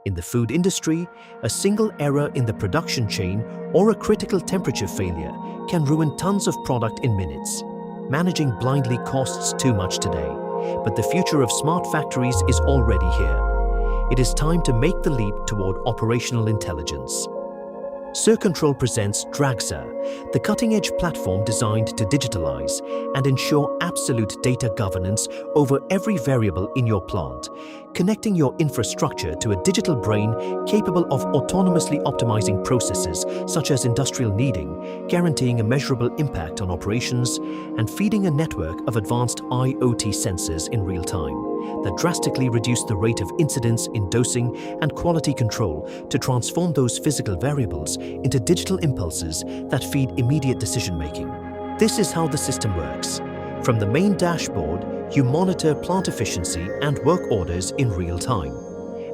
In the food industry, a single error in the production chain or a critical temperature failure can ruin tons of product in minutes. Managing blindly costs too much today, but the future of smart factories is already here. It is time to make the leap toward operational intelligence. Surcontrol presents DRAGSA, the cutting-edge platform designed to digitalize and ensure absolute data governance over every variable in your plant, connecting your infrastructure to a digital brain capable of autonomously optimizing processes such as industrial kneading, guaranteeing a measurable impact on operations, and feeding a network of advanced IoT sensors in real time that drastically reduce the rate of incidents in dosing and quality control to transform those physical variables into digital impulses that feed immediate decision-making. This is how the system works. From the main dashboard, you monitor plant efficiency and work orders in real time.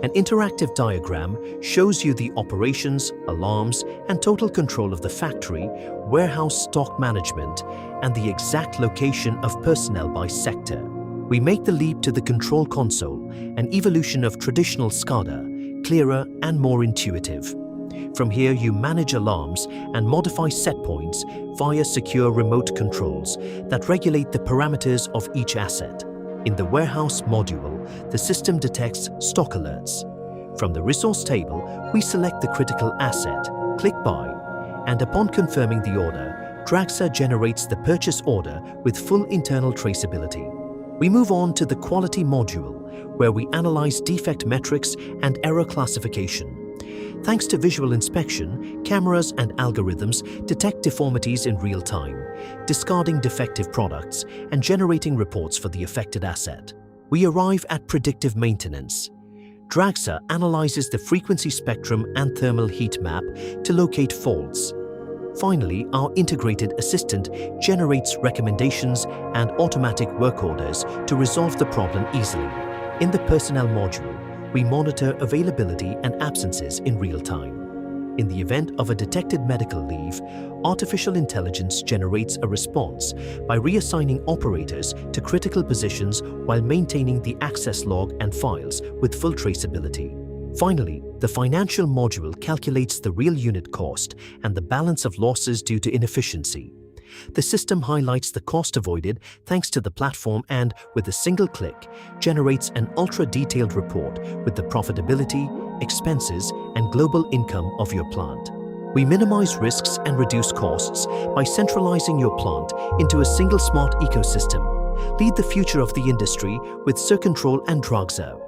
An interactive diagram shows you the operations, alarms, and total control of the factory, warehouse stock management, and the exact location of personnel by sector. We make the leap to the control console, an evolution of traditional SCADA, clearer and more intuitive. From here, you manage alarms and modify set points via secure remote controls that regulate the parameters of each asset. In the warehouse module, the system detects stock alerts. From the resource table, we select the critical asset, click Buy, and upon confirming the order, DRAGSA generates the purchase order with full internal traceability. We move on to the quality module, where we analyze defect metrics and error classification. Thanks to visual inspection, cameras and algorithms detect deformities in real time, discarding defective products and generating reports for the affected asset. We arrive at predictive maintenance. DRAGSA analyzes the frequency spectrum and thermal heat map to locate faults. Finally, our integrated assistant generates recommendations and automatic work orders to resolve the problem easily. In the personnel module, we monitor availability and absences in real time. In the event of a detected medical leave, artificial intelligence generates a response by reassigning operators to critical positions while maintaining the access log and files with full traceability. Finally, the financial module calculates the real unit cost and the balance of losses due to inefficiency. The system highlights the cost avoided thanks to the platform and, with a single click, generates an ultra-detailed report with the profitability, expenses, and global income of your plant. We minimize risks and reduce costs by centralizing your plant into a single smart ecosystem. Lead the future of the industry with Surcontrol and DRAGSA.